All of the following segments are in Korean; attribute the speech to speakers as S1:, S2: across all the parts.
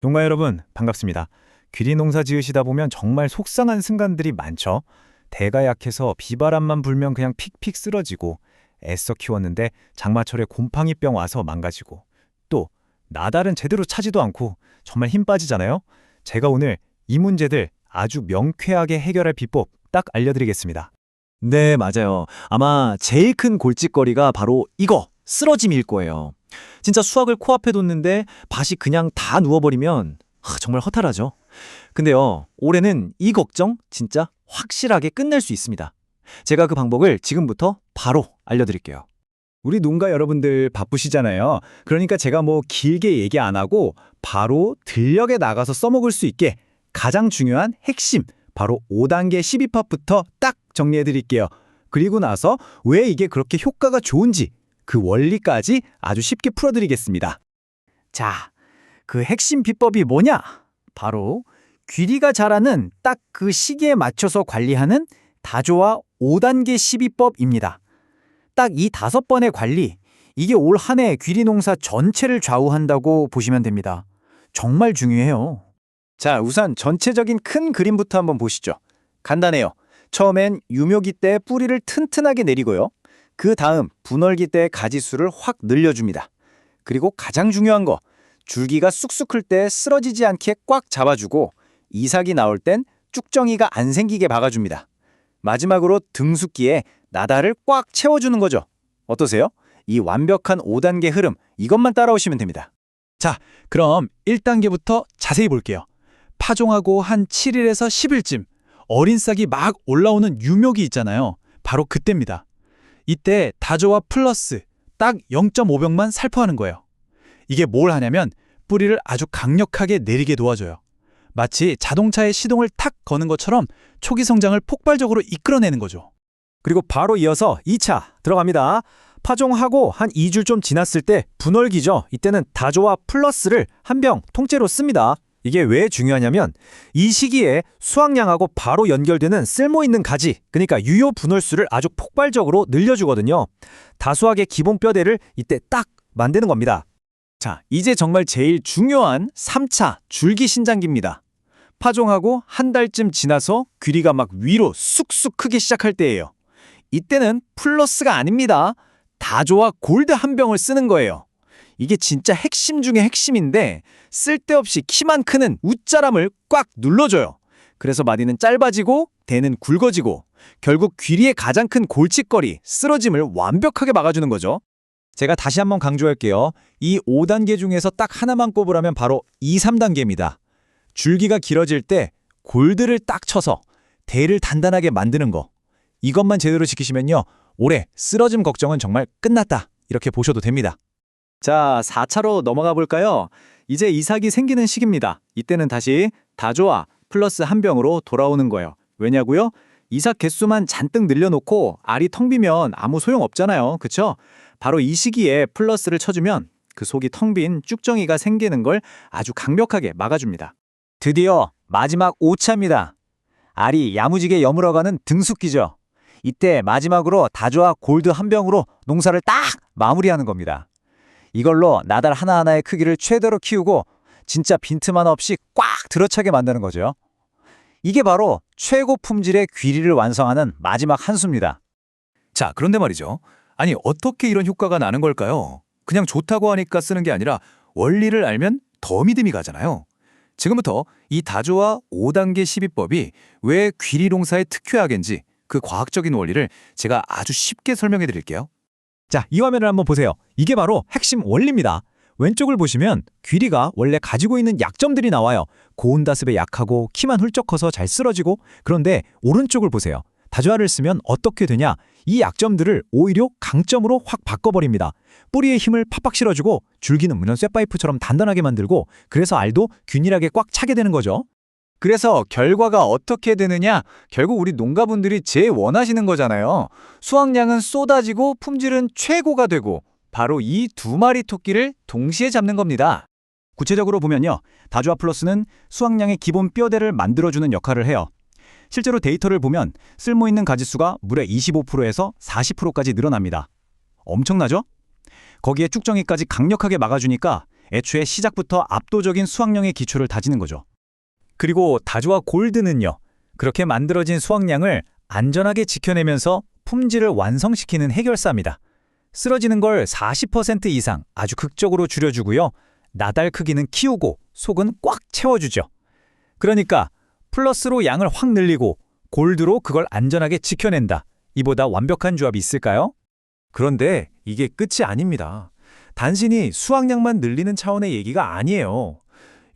S1: 농가 여러분, 반갑습니다. 귀리 농사 지으시다 보면 정말 속상한 순간들이 많죠. 대가 약해서 비바람만 불면 그냥 픽픽 쓰러지고, 애써 키웠는데 장마철에 곰팡이병 와서 망가지고, 또 나달은 제대로 차지도 않고 정말 힘 빠지잖아요. 제가 오늘 이 문제들 아주 명쾌하게 해결할 비법 딱 알려드리겠습니다.
S2: 네, 맞아요. 아마 제일 큰 골칫거리가 바로 이거, 쓰러짐일 거예요. 진짜 수확을 코앞에 뒀는데 밭이 그냥 다 누워버리면 정말 허탈하죠. 근데요, 올해는 이 걱정 진짜 확실하게 끝낼 수 있습니다. 제가 그 방법을 지금부터 바로 알려드릴게요.
S1: 우리 농가 여러분들 바쁘시잖아요. 그러니까 제가 뭐 길게 얘기 안 하고 바로 들녘에 나가서 써먹을 수 있게 가장 중요한 핵심, 바로 5단계 12팝부터 딱 정리해 드릴게요. 그리고 나서 왜 이게 그렇게 효과가 좋은지 그 원리까지 아주 쉽게 풀어드리겠습니다.
S3: 자, 그 핵심 비법이 뭐냐? 바로 귀리가 자라는 딱 그 시기에 맞춰서 관리하는 다조와 5단계 12법입니다. 딱 이 5번의 관리, 이게 올 한 해 귀리 농사 전체를 좌우한다고 보시면 됩니다. 정말 중요해요.
S2: 자, 우선 전체적인 큰 그림부터 한번 보시죠. 간단해요. 처음엔 유묘기 때 뿌리를 튼튼하게 내리고요. 그 다음 분월기 때 가지수를 확 늘려줍니다. 그리고 가장 중요한 거, 줄기가 쑥쑥 클 때 쓰러지지 않게 꽉 잡아주고 이삭이 나올 땐 쭉정이가 안 생기게 박아줍니다. 마지막으로 등숙기에 나달을 꽉 채워주는 거죠. 어떠세요? 이 완벽한 5단계 흐름, 이것만 따라오시면 됩니다.
S4: 자, 그럼 1단계부터 자세히 볼게요. 파종하고 한 7일에서 10일쯤 어린 싹이 막 올라오는 유묘기 있잖아요. 바로 그때입니다. 이때 다조와 플러스 딱 0.5병만 살포하는 거예요. 이게 뭘 하냐면 뿌리를 아주 강력하게 내리게 도와줘요. 마치 자동차의 시동을 탁 거는 것처럼 초기 성장을 폭발적으로 이끌어내는 거죠.
S2: 그리고 바로 이어서 2차 들어갑니다. 파종하고 한 2주 좀 지났을 때 분월기죠. 이때는 다조와 플러스를 한 병 통째로 씁니다. 이게 왜 중요하냐면 이 시기에 수확량하고 바로 연결되는 쓸모있는 가지, 그러니까 유효 분월수를 아주 폭발적으로 늘려주거든요. 다수학의 기본 뼈대를 이때 딱 만드는 겁니다. 자, 이제 정말 제일 중요한 3차 줄기 신장기입니다. 파종하고 한 달쯤 지나서 귀리가 막 위로 쑥쑥 크기 시작할 때예요. 이때는 플러스가 아닙니다. 다조와 골드 한 병을 쓰는 거예요. 이게 진짜 핵심 중에 핵심인데 쓸데없이 키만 크는 웃자람을 꽉 눌러줘요. 그래서 마디는 짧아지고 대는 굵어지고 결국 귀리의 가장 큰 골칫거리, 쓰러짐을 완벽하게 막아주는 거죠. 제가 다시 한번 강조할게요. 이 5단계 중에서 딱 하나만 꼽으라면 바로 2, 3단계입니다. 줄기가 길어질 때 골드를 딱 쳐서 대를 단단하게 만드는 거. 이것만 제대로 지키시면요, 올해 쓰러짐 걱정은 정말 끝났다, 이렇게 보셔도 됩니다. 자, 4차로 넘어가 볼까요? 이제 이삭이 생기는 시기입니다. 이때는 다시 다조와 플러스 한 병으로 돌아오는 거예요. 왜냐고요? 이삭 개수만 잔뜩 늘려놓고 알이 텅 비면 아무 소용 없잖아요. 그쵸? 바로 이 시기에 플러스를 쳐주면 그 속이 텅 빈 쭉정이가 생기는 걸 아주 강력하게 막아줍니다. 드디어 마지막 5차입니다. 알이 야무지게 여물어가는 등숙기죠. 이때 마지막으로 다조와 골드 한 병으로 농사를 딱 마무리하는 겁니다. 이걸로 나달 하나하나의 크기를 최대로 키우고 진짜 빈틈 하나 없이 꽉 들어차게 만드는 거죠. 이게 바로 최고 품질의 귀리를 완성하는 마지막 한 수입니다.
S5: 자, 그런데 말이죠. 아니, 어떻게 이런 효과가 나는 걸까요? 그냥 좋다고 하니까 쓰는 게 아니라 원리를 알면 더 믿음이 가잖아요. 지금부터 이 다조와 5단계 12법이 왜 귀리 농사의 특효약인지 그 과학적인 원리를 제가 아주 쉽게 설명해 드릴게요.
S2: 자, 이 화면을 한번 보세요. 이게 바로 핵심 원리입니다. 왼쪽을 보시면 귀리가 원래 가지고 있는 약점들이 나와요. 고온 다습에 약하고 키만 훌쩍 커서 잘 쓰러지고. 그런데 오른쪽을 보세요. 다조화를 쓰면 어떻게 되냐? 이 약점들을 오히려 강점으로 확 바꿔버립니다. 뿌리에 힘을 팍팍 실어주고 줄기는 무는 쇠파이프처럼 단단하게 만들고, 그래서 알도 균일하게 꽉 차게 되는 거죠. 그래서 결과가 어떻게 되느냐? 결국 우리 농가분들이 제일 원하시는 거잖아요. 수확량은 쏟아지고 품질은 최고가 되고, 바로 이 두 마리 토끼를 동시에 잡는 겁니다. 구체적으로 보면요, 다조화 플러스는 수확량의 기본 뼈대를 만들어주는 역할을 해요. 실제로 데이터를 보면 쓸모있는 가지수가 무려 25%에서 40%까지 늘어납니다. 엄청나죠? 거기에 쭉정이까지 강력하게 막아주니까 애초에 시작부터 압도적인 수확량의 기초를 다지는 거죠. 그리고 다조와 골드는요. 그렇게 만들어진 수확량을 안전하게 지켜내면서 품질을 완성시키는 해결사입니다. 쓰러지는 걸 40% 이상 아주 극적으로 줄여주고요. 나달 크기는 키우고 속은 꽉 채워주죠. 그러니까 플러스로 양을 확 늘리고 골드로 그걸 안전하게 지켜낸다. 이보다 완벽한 조합이 있을까요? 그런데 이게 끝이 아닙니다. 단순히 수확량만 늘리는 차원의 얘기가 아니에요.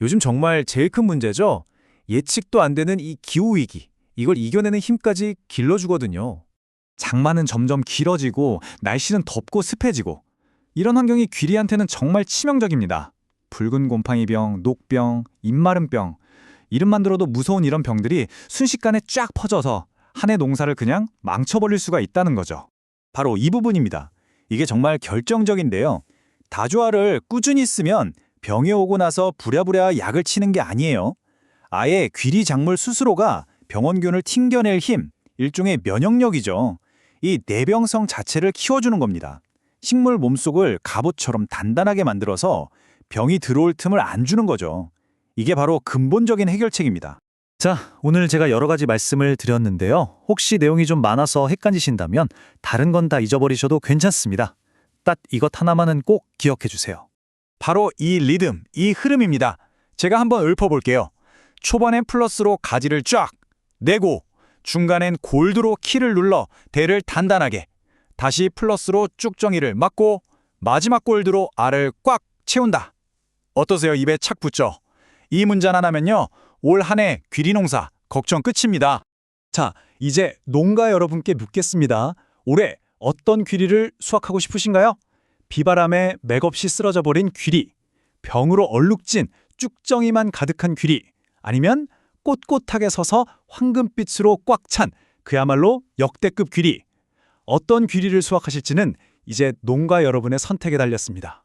S2: 요즘 정말 제일 큰 문제죠. 예측도 안 되는 이 기후위기. 이걸 이겨내는 힘까지 길러주거든요.
S1: 장마는 점점 길어지고 날씨는 덥고 습해지고 이런 환경이 귀리한테는 정말 치명적입니다. 붉은 곰팡이병, 녹병, 입마름병 이름만 들어도 무서운 이런 병들이 순식간에 쫙 퍼져서 한 해 농사를 그냥 망쳐버릴 수가 있다는 거죠.
S2: 바로 이 부분입니다. 이게 정말 결정적인데요. 다조화를 꾸준히 쓰면 병이 오고 나서 부랴부랴 약을 치는 게 아니에요. 아예 귀리 작물 스스로가 병원균을 튕겨낼 힘, 일종의 면역력이죠. 이 내병성 자체를 키워주는 겁니다. 식물 몸속을 갑옷처럼 단단하게 만들어서 병이 들어올 틈을 안 주는 거죠. 이게 바로 근본적인 해결책입니다. 자, 오늘 제가 여러 가지 말씀을 드렸는데요. 혹시 내용이 좀 많아서 헷갈리신다면 다른 건 다 잊어버리셔도 괜찮습니다. 딱 이것 하나만은 꼭 기억해 주세요. 바로 이 리듬, 이 흐름입니다. 제가 한번 읊어볼게요. 초반엔 플러스로 가지를 쫙 내고 중간엔 골드로 키를 눌러 대를 단단하게 다시 플러스로 쭉정이를 막고 마지막 골드로 알을 꽉 채운다. 어떠세요? 입에 착 붙죠? 이 문장 하나면요. 올 한 해 귀리농사 걱정 끝입니다. 자, 이제 농가 여러분께 묻겠습니다. 올해 어떤 귀리를 수확하고 싶으신가요? 비바람에 맥없이 쓰러져 버린 귀리, 병으로 얼룩진 쭉정이만 가득한 귀리, 아니면 꼿꼿하게 서서 황금빛으로 꽉 찬 그야말로 역대급 귀리. 어떤 귀리를 수확하실지는 이제 농가 여러분의 선택에 달렸습니다.